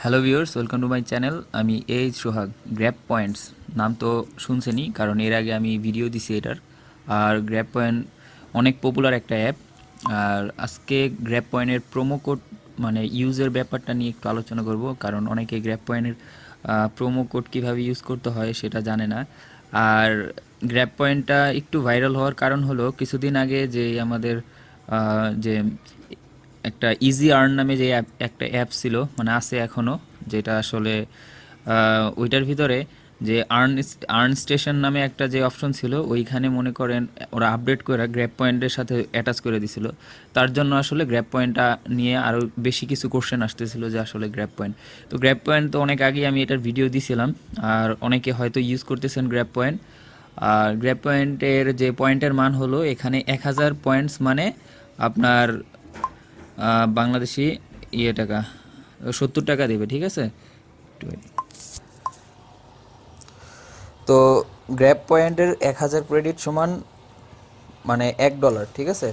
Hello viewers, welcome to my channel. আমি সোহাগ। Grab points নাম তো শুনছেনই, কারণ এর আগে আমি ভিডিও দিছি এটার। আর গ্র্যাব পয়েন্ট অনেক পপুলার একটা অ্যাপ। আর আজকে গ্র্যাব পয়েন্টের প্রোমো কোড মানে ইউজের ব্যাপারটা নিয়ে একটু আলোচনা করব, কারণ অনেকে গ্র্যাব পয়েন্টের প্রোমো কোড কীভাবে ইউজ করতে হয় সেটা জানে না। আর গ্র্যাব পয়েন্টটা একটু ভাইরাল হওয়ার কারণ হলো কিছুদিন আগে যে আমাদের যে একটা ইজি আর্ন নামে যে একটা অ্যাপ ছিল, মানে আছে এখনও, যেটা আসলে ওইটার ভিতরে যে আর্ন স্টেশন নামে একটা যে অপশন ছিল, ওইখানে মনে করেন ওরা আপডেট করে গ্র্যাব পয়েন্টের সাথে অ্যাটাচ করে দিছিল। তার জন্য আসলে গ্র্যাব পয়েন্টটা নিয়ে আরও বেশি কিছু কোশ্চেন আসতেছিল যে আসলে গ্র্যাব পয়েন্ট, তো গ্র্যাব পয়েন্ট তো অনেক আগে আমি এটার ভিডিও দিছিলাম। আর অনেকে হয়তো ইউজ করতেছেন গ্র্যাব পয়েন্ট। আর গ্র্যাব পয়েন্টের যে পয়েন্টের মান হলো এখানে 1000 পয়েন্টস, মানে আপনার বাংলাদেশি টাকা 70 টাকা দেবে, ঠিক আছে। তো গ্র্যাব পয়েন্টের 1000 ক্রেডিট সমান মানে $1, ঠিক আছে।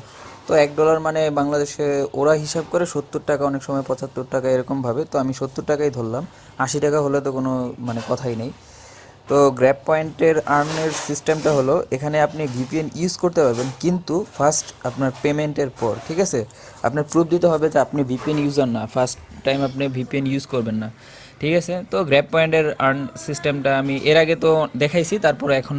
তো $1 মানে বাংলাদেশে ওরা হিসাব করে 70 টাকা, অনেক সময় 75 টাকা এরকমভাবে। তো আমি 70 টাকাই ধরলাম, 80 টাকা হলে তো কোনো মানে কথাই নেই। তো গ্র্যাব পয়েন্টের আর্নের সিস্টেমটা হলো, এখানে আপনি ভিপিএন ইউজ করতে পারবেন, কিন্তু ফার্স্ট আপনার পেমেন্টের পর, ঠিক আছে। আপনার প্রুফ দিতে হবে যে আপনি ভিপিএন ইউজার না, ফার্স্ট টাইম আপনি ভিপিএন ইউজ করবেন না, ঠিক আছে। তো গ্র্যাব পয়েন্টের আর্ন সিস্টেমটা আমি এর আগে তো দেখাইছি, তারপরে এখন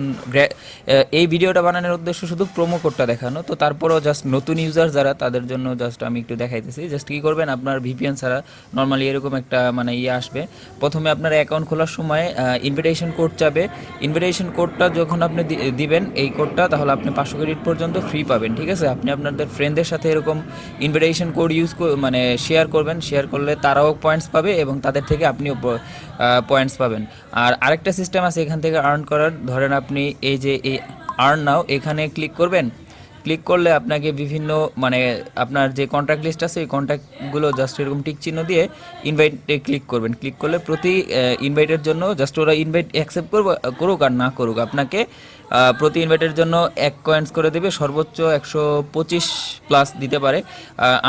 এই ভিডিওটা বানানোর উদ্দেশ্য শুধু প্রোমো কোডটা দেখানো। তো তারপরেও জাস্ট নতুন ইউজার যারা, তাদের জন্য জাস্ট আমি একটু দেখাইতেছি। জাস্ট কী করবেন, আপনার ভিপিএন ছাড়া নর্মালি এরকম একটা মানে আসবে। প্রথমে আপনার অ্যাকাউন্ট খোলার সময় ইনভিটেশন কোড চাবে। ইনভিটেশন কোডটা যখন আপনি দিবেন এই কোডটা, তাহলে আপনি 500 ক্রেডিট পর্যন্ত ফ্রি পাবেন, ঠিক আছে। আপনি আপনাদের ফ্রেন্ডদের সাথে এরকম ইনভিটেশন কোড মানে শেয়ার করবেন, শেয়ার করলে তারাও পয়েন্টস পাবে এবং তাদের থেকে আপনিও পয়েন্টস পাবেন। আর আরেকটা সিস্টেম আছে এখান থেকে আর্ন করার। ধরেন আপনি এই যে এই আর্ন নাও, এখানে ক্লিক করবেন। ক্লিক করলে আপনাকে বিভিন্ন মানে আপনার যে কন্ট্যাক্ট লিস্ট আছে, এই কন্ট্যাক্টগুলো জাস্ট এরকম টিক চিহ্ন দিয়ে ইনভাইটে ক্লিক করবেন। ক্লিক করলে প্রতি ইনভাইটের জন্য জাস্ট ওরা ইনভাইট অ্যাকসেপ্ট করুক আর না করুক, আপনাকে প্রতি ইনভাইটের জন্য 1 কয়েন্স করে দেবে, সর্বোচ্চ 125 প্লাস দিতে পারে।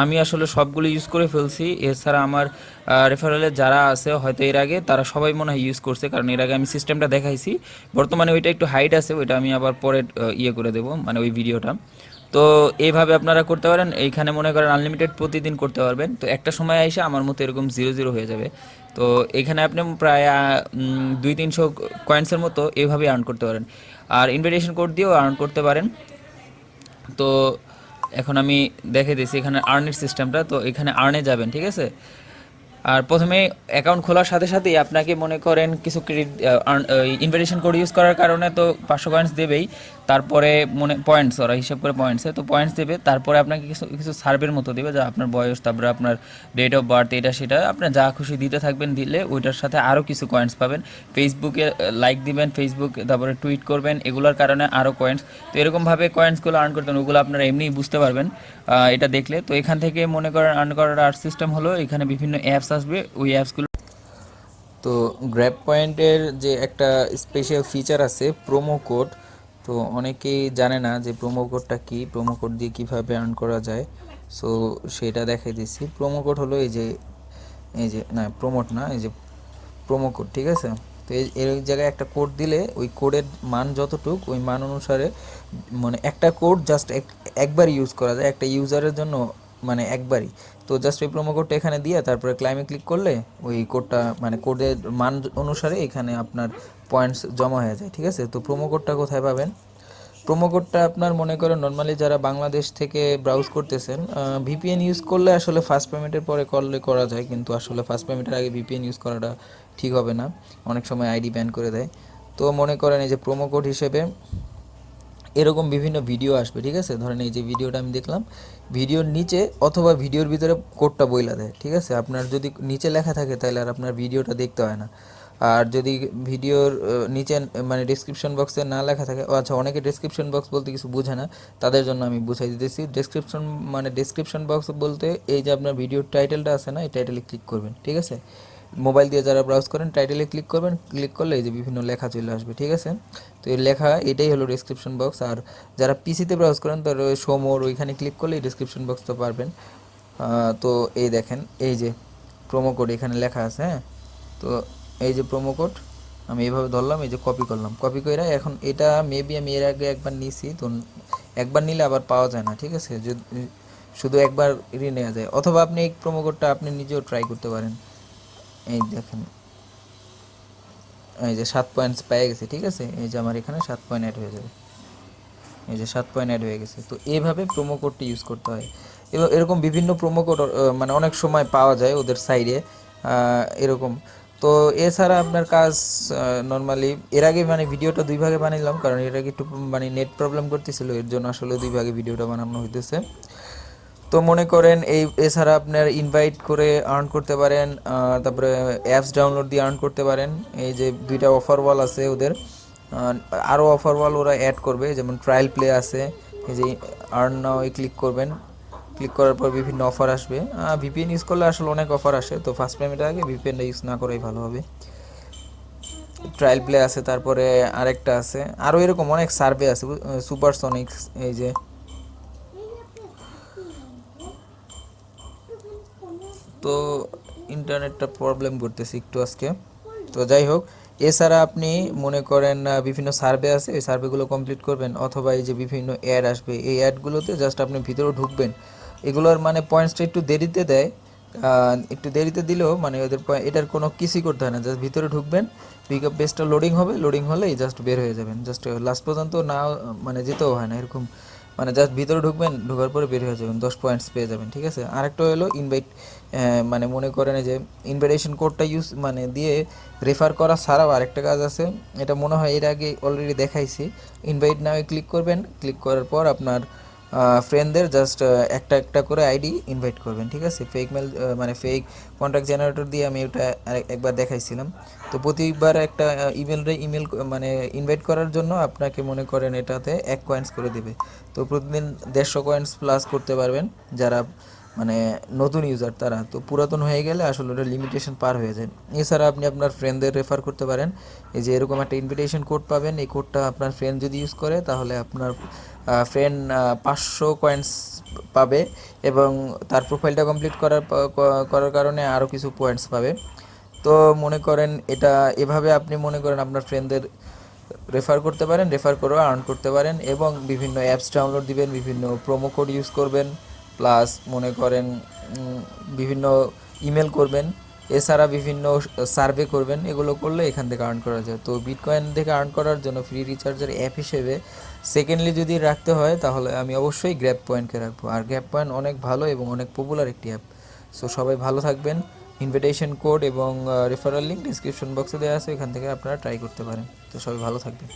আমি আসলে সবগুলো ইউজ করে ফেলছি। এছাড়া আমার রেফারেলে যারা আছে হয়তো এর আগে তারা সবাই মনে হয় ইউজ করছে, কারণ এর আগে আমি সিস্টেমটা দেখাইছি। বর্তমানে ওইটা একটু হাইড আছে, ওইটা আমি আবার পরে করে দেবো, মানে ওই ভিডিওটা। তো এইভাবে আপনারা করতে পারেন। এইখানে মনে করেন আনলিমিটেড প্রতিদিন করতে পারবেন। তো একটা সময় এসে আমার মতো এরকম 0-0 হয়ে যাবে। তো এখানে আপনি প্রায় 200-300 কয়েন্সের মতো এইভাবে আর্ন করতে পারেন। আর ইনভিটেশন কোড দিয়েও আর্ন করতে পারেন। তো এখন আমি দেখে দিচ্ছি এখানে আর্নের সিস্টেমটা। তো এখানে আর্নে যাবেন, ঠিক আছে। আর প্রথমে অ্যাকাউন্ট খোলার সাথে সাথেই আপনাকে মনে করেন কিছু ক্রেডিট ইনভিটেশন কোড ইউজ করার কারণে তো 500 কয়েন্স দেবেই। তারপরে পয়েন্টস ওরা হিসাব করে পয়েন্টসে তো পয়েন্টস দেবে। তারপরে আপনাকে কিছু কিছু সার্ভের মতো দেবে, যা আপনার বয়স, তারপরে আপনার ডেট অফ বার্থ, এটা সেটা আপনার যা খুশি দিতে থাকবেন। দিলে ওইটার সাথে আরও কিছু কয়েন্স পাবেন। ফেসবুকে লাইক দিবেন, ফেসবুক তারপরে টুইট করবেন, এগুলোর কারণে আরও কয়েন্স। তো এরকমভাবে কয়েন্সগুলো আর্ন করতেন, ওগুলো আপনারা এমনিই বুঝতে পারবেন এটা দেখলে। তো এখান থেকে মনে করেন আর্ন করার আর সিস্টেম হলো, এখানে বিভিন্ন অ্যাপস আসবে, ওই অ্যাপসগুলো। তো গ্র্যাব পয়েন্টের যে একটা স্পেশাল ফিচার আছে প্রোমো কোড, তো অনেকেই জানে না যে প্রোমো কোডটা কী, প্রোমো কোড দিয়ে কীভাবে আর্ন করা যায়। সো সেটা দেখাই দিচ্ছি। প্রোমো কোড হলো এই যে না প্রোমোট না, এই যে প্রোমো কোড, ঠিক আছে। তো এর জায়গায় একটা কোড দিলে ওই কোডের মান যতটুক, ওই মান অনুসারে মানে একটা কোড জাস্ট একবার ইউজ করা যায় একটা ইউজারের জন্য, মানে একবারই। তো জাস্ট ওই প্রোমো কোডটা এখানে দিয়ে তারপরে ক্লাইমে ক্লিক করলে ওই কোডটা মানে কোডের মান অনুসারে এখানে আপনার পয়েন্টস জমা হয়ে যায়, ঠিক আছে। তো প্রোমো কোডটা কোথায় পাবেন? প্রোমো কোডটা আপনার মনে করেন নর্মালি যারা বাংলাদেশ থেকে ব্রাউজ করতেছেন, ভিপিএন ইউজ করলে আসলে ফার্স্ট পেমেন্টের পরে করলে করা যায়, কিন্তু আসলে ফার্স্ট পেমেন্টের আগে ভিপিএন ইউজ করাটা ঠিক হবে না, অনেক সময় আইডি ব্যান করে দেয়। তো মনে করেন এই যে প্রোমো কোড হিসেবে এরকম বিভিন্ন ভিডিও আসবে, ঠিক আছে। ধরেন এই যে ভিডিওটা আমি দেখলাম, ভিডিওর নিচে অথবা ভিডিওর ভিতরে কোডটা বইলা দেয়, ঠিক আছে। আপনার যদি নিচে লেখা থাকে তাহলে আর আপনার ভিডিওটা দেখতে হয় না। আর যদি ভিডিওর নিচে মানে ডিসক্রিপশন বক্সে না লেখা থাকে, আচ্ছা অনেকে ডিসক্রিপশন বক্স বলতে কিছু বোঝে না, তাদের জন্য আমি বুঝাই দিতেছি। ডিসক্রিপশন বক্স বলতে এই যে আপনার ভিডিওর টাইটেলটা আছে না, এই টাইটেলে ক্লিক করবেন, ঠিক আছে। মোবাইল দিয়ে যারা ব্রাউজ করেন টাইটেলে ক্লিক করবেন, ক্লিক করলে এই যে বিভিন্ন লেখা চলে আসবে, ঠিক আছে। তো এই লেখা এটাই হলো ডিসক্রিপশন বক্স। আর যারা পিসিতে ব্রাউজ করেন তার ওই শো মোর, ওইখানে ক্লিক করলে এই ডিসক্রিপশন বক্স তো পারবেন। তো এই দেখেন এই যে প্রোমো কোড এখানে লেখা আছে, হ্যাঁ। তো এই যে প্রোমো কোড আমি এইভাবে ধরলাম, এই যে কপি করলাম, কপি করে এখন এটা মেবি আমি এর আগে একবার নিছি, তো একবার নিলে আবার পাওয়া যায় না, ঠিক আছে, শুধু একবারই নেওয়া যায়। অথবা আপনি এই প্রোমো কোডটা আপনি নিজেও ট্রাই করতে পারেন। এই দেখেন, এই যে 7 পয়েন্টস পেয়ে গেছে, ঠিক আছে, এই যে আমার এখানে 7 পয়েন্ট অ্যাড হয়ে যাবে, এই যে 7 পয়েন্ট অ্যাড হয়ে গেছে। তো এইভাবে প্রোমো কোডটি ইউজ করতে হয়। এরকম বিভিন্ন প্রোমো কোড মানে অনেক সময় পাওয়া যায় ওদের সাইডে এরকম। তো এছাড়া আপনার কাজ নর্মালি এর আগে মানে ভিডিওটা 2 ভাগে বানাইলাম, কারণ এর আগে একটু মানে নেট প্রবলেম করতেছিল, এর জন্য আসলে 2 ভাগে ভিডিওটা বানানো হইতেছে। তো মনে করেন এছাড়া আপনার ইনভাইট করে আর্ন করতে পারেন, তারপরে অ্যাপস ডাউনলোড দিয়ে আর্ন করতে পারেন। এই যে 2টা অফার ওয়াল আছে ওদের, আরও অফার ওয়াল ওরা অ্যাড করবে, যেমন ট্রায়াল প্লে আছে, এই যে আর্ন নাও ক্লিক করবেন, ক্লিক করার পর বিভিন্ন অফার আসবে। ভিপিএন ইউজ করলে আসলে অনেক অফার আসে, তো ফার্স্ট পেমেন্টের আগে ভিপিএনটা ইউজ না করাই ভালো হবে। ট্রায়াল প্লে আছে, তারপরে আরেকটা আছে, আরও এরকম অনেক সার্ভে আছে, সুপারসনিক্স। এই যে তো ইন্টারনেটটা প্রবলেম করতেছে একটু আজকে, তো যাই হোক। এছাড়া আপনি মনে করেন বিভিন্ন সার্ভে আছে, এই সার্ভেগুলো কমপ্লিট করবেন, অথবা এই যে বিভিন্ন অ্যাড আসবে, এই অ্যাডগুলোতে জাস্ট আপনি ভিতরে ঢুকবেন। এগুলোর মানে পয়েন্টসটা একটু দেরিতে দেয়, একটু দেরিতে দিলেও মানে ওদের এটার কোনো কিছুই করতে হয় না, জাস্ট ভিতরে ঢুকবেন, পিক আপ পেজটা লোডিং হবে, লোডিং হলেই জাস্ট বের হয়ে যাবেন, জাস্ট লাস্ট পর্যন্ত না মানে যেতেও হয় না এরকম, মানে জাস্ট ভিতরে ঢুকবেন, ঢোকার পরে বের হয়ে যাবেন, 10 পয়েন্টস পেয়ে যাবেন, ঠিক আছে। আরেকটা হলো ইনভাইট, মানে মনে করেন যে ইনভাইটেশন কোডটা ইউজ মানে দিয়ে রেফার করা ছাড়াও আরেকটা কাজ আছে, এটা মনে হয় এর আগে অলরেডি দেখাইছি। ইনভাইট নামে ক্লিক করবেন, ক্লিক করার পর আপনার ফ্রেন্ডদের জাস্ট একটা একটা করে আইডি ইনভাইট করবেন, ঠিক আছে। ফেক মেল মানে ফেক কন্ট্যাক্ট জেনারেটর দিয়ে আমি ওটা একবার দেখাইছিলাম। তো প্রতিবার একটা ইমেল মানে ইনভাইট করার জন্য আপনাকে মনে করেন এটাতে 1 কয়েন্স করে দেবে। তো প্রতিদিন 150 কয়েন্স প্লাস করতে পারবেন যারা মানে নতুন ইউজার তারা। তো পুরাতন হয়ে গেলে আসলে ওটা লিমিটেশন পার হয়ে যায়। এছাড়া আপনি আপনার ফ্রেন্ডদের রেফার করতে পারেন, এই যে এরকম একটা ইনভিটেশন কোড পাবেন, এই কোডটা আপনার ফ্রেন্ড যদি ইউজ করে তাহলে আপনার ফ্রেন্ড 500 কয়েন্স পাবে, এবং তার প্রোফাইলটা কমপ্লিট করার কারণে আরও কিছু পয়েন্টস পাবে। তো মনে করেন এটা এভাবে আপনি মনে করেন আপনার ফ্রেন্ডদের রেফার করতে পারেন, রেফার করেও আর্ন করতে পারেন, এবং বিভিন্ন অ্যাপস ডাউনলোড দিবেন, বিভিন্ন প্রোমো কোড ইউজ করবেন, প্লাস মনে করেন বিভিন্ন ইমেল করবেন, এছাড়া বিভিন্ন সার্ভে করবেন। এগুলো করলে এখান থেকে আর্ন করা যায়। তো বিটকয়েন থেকে আর্ন করার জন্য ফ্রি রিচার্জের অ্যাপ হিসেবে সেকেন্ডলি যদি রাখতে হয় তাহলে আমি অবশ্যই গ্র্যাব পয়েন্টকে রাখবো। আর গ্র্যাব পয়েন্ট অনেক ভালো এবং অনেক পপুলার একটি অ্যাপ। সো সবাই ভালো থাকবেন। ইনভিটেশন কোড এবং রেফারাল লিঙ্ক ডিসক্রিপশন বক্সে দেওয়া আছে, এখান থেকে আপনারা ট্রাই করতে পারেন। তো সবাই ভালো থাকবেন।